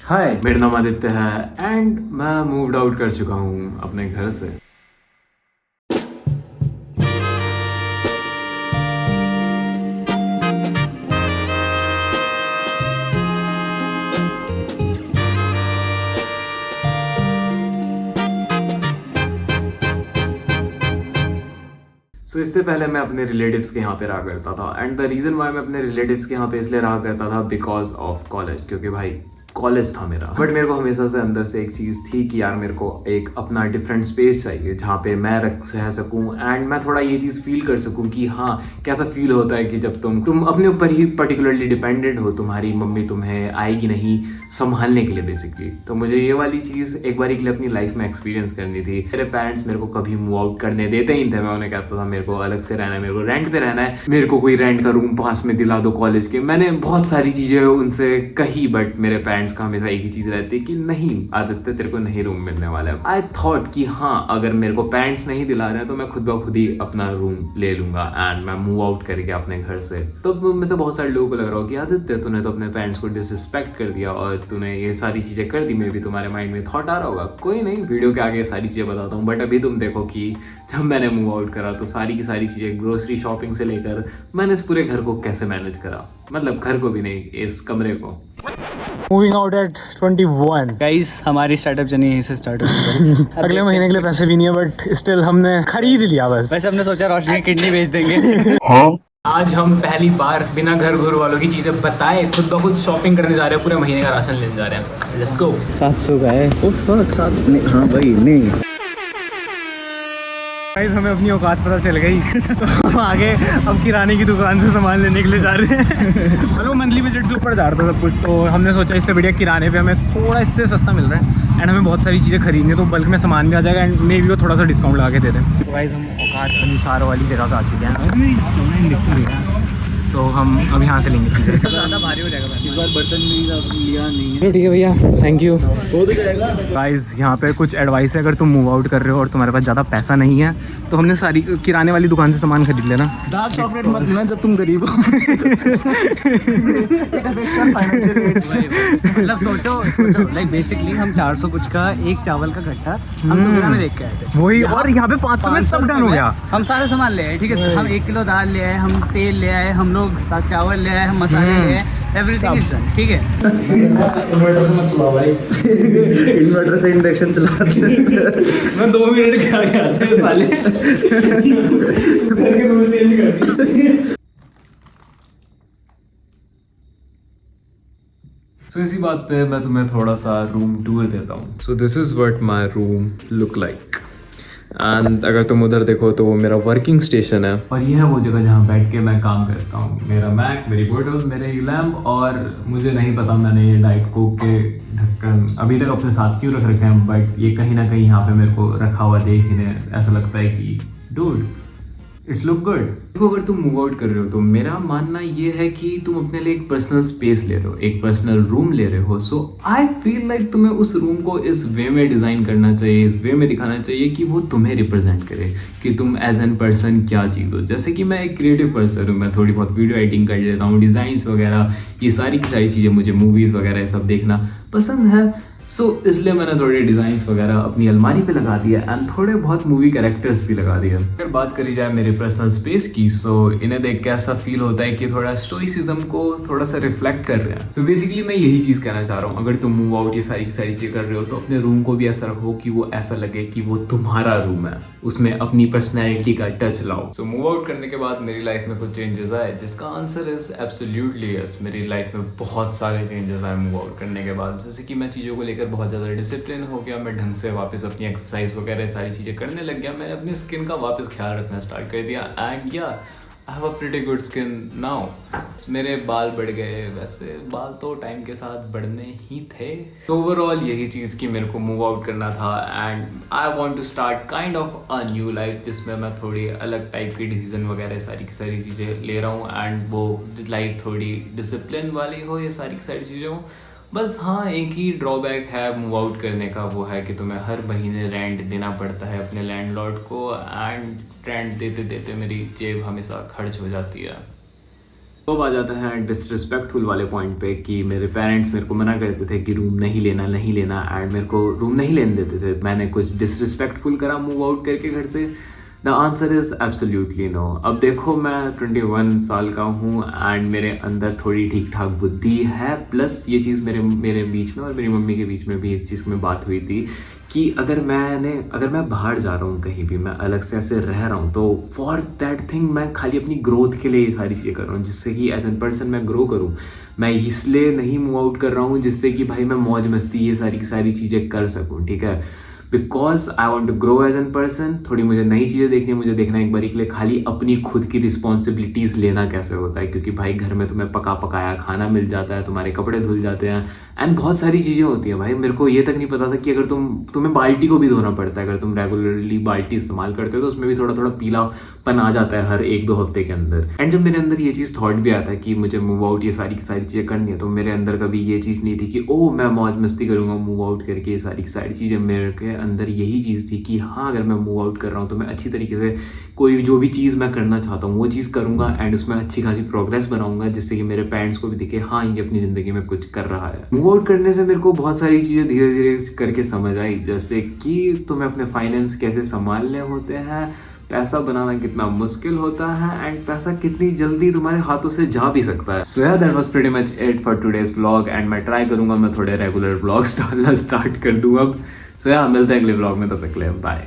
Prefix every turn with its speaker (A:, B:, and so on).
A: हाय, मेरा नाम आदित्य है एंड मैं मूव्ड आउट कर चुका हूँ अपने घर से। इससे पहले मैं अपने रिलेटिव्स के यहाँ पे रहा करता था एंड द रीज़न वाई मैं अपने रिलेटिव्स के यहाँ पे इसलिए रहा करता था बिकॉज ऑफ कॉलेज, क्योंकि भाई कॉलेज था मेरा। बट मेरे को हमेशा से अंदर से एक चीज़ थी कि यार मेरे को एक अपना डिफरेंट स्पेस चाहिए जहाँ पे मैं रह सकूँ एंड मैं थोड़ा ये चीज़ फील कर सकूँ कि हाँ कैसा फील होता है कि जब तुम अपने ऊपर ही पर्टिकुलरली डिपेंडेंट हो, तुम्हारी मम्मी तुम्हें आएगी नहीं संभालने के लिए बेसिकली। तो मुझे ये वाली चीज़ एक बार के लिए अपनी लाइफ में एक्सपीरियंस करनी थी। मेरे पेरेंट्स मेरे को कभी मूव आउट करने देते ही थे। मैं उन्हें कहता था मेरे को अलग से रहना है, मेरे को रेंट पे रहना है, मेरे को कोई रेंट का रूम पास में दिला दो कॉलेज के। मैंने बहुत सारी चीज़ें उनसे कही बट मेरे पेरेंट्स का हमेशा एक ही चीज़ रहती कि नहीं आदित्य तेरे को नहीं रूम मिलने वाला है। आई थॉट कि हाँ अगर मेरे को पेरेंट्स नहीं दिला रहे हैं तो मैं खुद ब खुद ही अपना रूम ले लूंगा एंड मैं मूव आउट करके अपने घर से। तो में से बहुत सारे लोगों को लग रहा हो कि आदित्य तूने तो अपने पेरेंट्स को डिसरिस्पेक्ट कर दिया और तूने ये सारी चीज़ें कर दी। मे भी तुम्हारे माइंड में थॉट आ रहा होगा, कोई नहीं वीडियो के आगे सारी चीज़ें बताता हूँ। बट अभी तुम देखो कि जब मैंने मूव आउट करा तो सारी की सारी चीज़ें ग्रोसरी शॉपिंग से लेकर मैंने इस पूरे घर को कैसे मैनेज करा, मतलब घर को भी नहीं इस कमरे को।
B: मूविंग आउट एट 21
C: गाइस हमारी स्टार्टअप जर्नी यहीं से स्टार्ट होगी।
B: अगले महीने के लिए पैसे भी नहीं है बट स्टिल हमने खरीद लिया बस।
C: वैसे हमने सोचा रोशनी की किडनी बेच देंगे।
A: आज हम पहली बार बिना घर वालों की चीजें बताए खुद ब खुद शॉपिंग करने जा रहे हैं, पूरे महीने का राशन लेने जा रहे हैं। Let's go.
C: 700 का है।
D: हाँ भाई नहीं
B: गाइस हमें अपनी औकात पता चल गई। तो हम आगे अब किराने की दुकान से सामान लेने के लिए जा रहे हैं। और वो मंथली बजट से ऊपर जा रहा था सब कुछ, तो हमने सोचा इससे बढ़िया किराने पे हमें थोड़ा इससे सस्ता मिल रहा है एंड हमें बहुत सारी चीज़ें खरीदनी है तो बल्क में सामान भी आ जाएगा एंड मे भी वो थोड़ा सा डिस्काउंट लगा के दे दें। तो गाइस हम औकात अनुसार वाली जगह पे आ चुके हैं। तो हम अब यहाँ से लेंगे चीज़ें।
C: ज़्यादा भारी हो जाएगा।
D: इस बार बर्तन भी लिया नहीं
B: चलो ठीक है भैया, थैंक यू।
D: हो तो जाएगा।
B: गाइस यहाँ पे कुछ एडवाइस है, अगर तुम मूव आउट कर रहे हो और तुम्हारे पास ज़्यादा पैसा नहीं है तो हमने सारी किराने वाली दुकान से सामान खरीद लेना।
D: डार्क चॉकलेट मत लेना जब तुम गरीब हो।
C: मतलब सोचो लाइक बेसिकली हम 400 कुछ का एक चावल का गट्टा हम सुबह में देख के आए थे
B: वही, और यहाँ पे 500 में सब डन हो गया।
C: हम सारे सामान ले आए, ठीक है। हम 1 किलो दाल ले आए, हम तेल ले आए, हम लोग चावल ले आए, हम मसाले ले आए, एवरीथिंग इज डन, ठीक है।
A: इन्वर्टर से मत चलाओ भाई।
D: इन्वर्टर से इंडक्शन चला
A: मैं 2 मिनट के आगे आता हूँ साले। घर के रूल चेंज कर दिए। सो इसी बात पे मैं तुम्हें थोड़ा सा रूम टूर देता हूँ। So this is what my room look like and अगर तुम उधर देखो तो वो मेरा वर्किंग स्टेशन है और ये है वो जगह जहाँ बैठ के मैं काम करता हूँ। मेरा मैक, मेरी बोतल, मेरे लैम्प और मुझे नहीं पता मैंने ये डाइट कोक के ढक्कन अभी तक अपने साथ क्यों रख रखे हैं, बट ये कहीं ना कहीं यहाँ पे मेरे को रखा हुआ देखने ऐसा लगता है कि डूड इट्स लुक गुड। देखो अगर तुम मूव आउट कर रहे हो तो मेरा मानना ये है कि तुम अपने लिए एक पर्सनल स्पेस ले रहे हो, एक पर्सनल रूम ले रहे हो। सो आई फील लाइक तुम्हें उस रूम को इस वे में डिज़ाइन करना चाहिए, इस वे में दिखाना चाहिए कि वो तुम्हें रिप्रेजेंट करे कि तुम एज एन पर्सन क्या चीज़ हो। जैसे कि मैं एक क्रिएटिव पर्सन हूँ, मैं थोड़ी बहुत वीडियो एडिटिंग कर लेता हूँ, डिज़ाइंस वगैरह, ये सारी की सारी चीज़ें मुझे मूवीज़ वगैरह ये सब देखना पसंद है। सो इसलिए मैंने थोड़े डिज़ाइंस वगैरह अपनी अलमारी पे लगा दिया एंड थोड़े बहुत मूवी कैरेक्टर्स भी लगा दिए। अगर बात करी जाए मेरे पर्सनल स्पेस की, सो इन्हें देख के ऐसा फील होता है कि थोड़ा स्टोइसिज्म को थोड़ा सा रिफ्लेक्ट कर रहे हैं। सो बेसिकली मैं यही चीज़ कहना चाह रहा हूँ, अगर तुम मूव आउट ये सारी की सारी चीज़ें कर रहे हो तो अपने रूम को भी ऐसा रखो कि वो ऐसा लगे कि वो तुम्हारा रूम है, उसमें अपनी पर्सनैलिटी का टच लाओ। सो मूव आउट करने के बाद मेरी लाइफ में कुछ चेंजेस आए, जिसका आंसर इज एब्सोल्युटली यस। मेरी लाइफ में बहुत सारे चेंजेस आए मूव आउट करने के बाद, जैसे कि मैं चीज़ों को लेकर बहुत ज़्यादा डिसिप्लिन हो गया, मैं ढंग से वापस अपनी एक्सरसाइज वगैरह सारी चीज़ें करने लग गया, मैंने अपनी स्किन का वापस ख्याल रखना स्टार्ट कर दिया एंड या I have a pretty good skin now. मेरे बाल बढ़ गए, वैसे बाल तो टाइम के साथ बढ़ने ही थे। तो ओवरऑल यही चीज़ कि मेरे को मूव आउट करना था and I want to start kind of a new life, जिसमें मैं थोड़ी अलग टाइप की डिसीजन वगैरह सारी की सारी चीज़ें ले रहा हूँ एंड वो लाइफ थोड़ी डिसिप्लिन वाली हो, ये सारी की सारी चीज़ें हो। बस हाँ एक ही ड्रॉबैक है मूव आउट करने का, वो है कि तुम्हें हर महीने रेंट देना पड़ता है अपने लैंडलॉर्ड को एंड रेंट देते देते मेरी जेब हमेशा खर्च हो जाती है। तो अब आ जाता है डिसरिस्पेक्टफुल वाले पॉइंट पे कि मेरे पेरेंट्स मेरे को मना करते थे कि रूम नहीं लेना एंड मेरे को रूम नहीं लेने देते थे। मैंने कुछ डिसरिस्पेक्टफुल करा मूव आउट करके घर से? The answer is absolutely no. अब देखो मैं 21 साल का हूँ एंड मेरे अंदर थोड़ी ठीक ठाक बुद्धि है, प्लस ये चीज़ मेरे बीच में और मेरी मम्मी के बीच में भी इस चीज़ में बात हुई थी कि अगर मैं बाहर जा रहा हूँ कहीं भी, मैं अलग से ऐसे रह रहा हूँ, तो फॉर दैट थिंग मैं खाली अपनी ग्रोथ के लिए ये सारी चीज़ें कर रहा हूँ, जिससे कि एज एन पर्सन मैं ग्रो करूँ। मैं इसलिए नहीं मूव आउट कर रहा हूँ जिससे कि भाई मैं मौज मस्ती ये सारी की सारी चीज़ें कर सकूँ, ठीक है। Because I want to grow as an person. थोड़ी मुझे नई चीज़ें देखनी है, मुझे देखना है एक बारी के लिए खाली अपनी खुद की रिस्पॉन्सिबिलिटीज़ लेना कैसे होता है, क्योंकि भाई घर में तुम्हें पका पकाया खाना मिल जाता है, तुम्हारे कपड़े धुल जाते हैं एंड बहुत सारी चीज़ें होती हैं भाई। मेरे को ये तक नहीं पता था कि अगर तुम्हें बाल्टी को भी धोना पड़ता है। अगर तुम रेगुलरली बाल्टी इस्तेमाल करते हो तो उसमें भी थोड़ा थोड़ा पीलापन आ जाता है हर 1-2 हफ्ते के अंदर। एंड जब मेरे अंदर ये चीज़ थॉट भी आता है कि मुझे मूव आउट ये सारी की सारी चीज़ें करनी है, तो मेरे अंदर कभी ये चीज़ नहीं थी कि ओ मैं मौज मस्ती करूँगा मूव आउट करके, ये सारी की सारी चीज़ें। मेरे के अंदर यही चीज़ थी कि हाँ अगर मैं मूव आउट कर रहा हूँ तो मैं अच्छी तरीके से कोई जो भी चीज़ मैं करना चाहता हूँ वो चीज़ करूँगा एंड उसमें अच्छी खासी प्रोग्रेस बनाऊंगा, जिससे कि मेरे पेरेंट्स को भी दिखे हाँ ये अपनी ज़िंदगी में कुछ कर रहा है। मूव आउट करने से मेरे को बहुत सारी चीज़ें धीरे धीरे करके समझ आई, जैसे कि तुम्हें अपने फाइनेंस कैसे संभालने होते हैं, पैसा बनाना कितना मुश्किल होता है एंड पैसा कितनी जल्दी तुम्हारे हाथों से जा भी सकता है। सो यार that was pretty much it for today's vlog and मैं ट्राई करूंगा मैं थोड़े रेगुलर व्लॉग्स डालना स्टार्ट कर दूँ अब। सो यार मिलते हैं अगले व्लॉग में, तब तक के लिए बाय।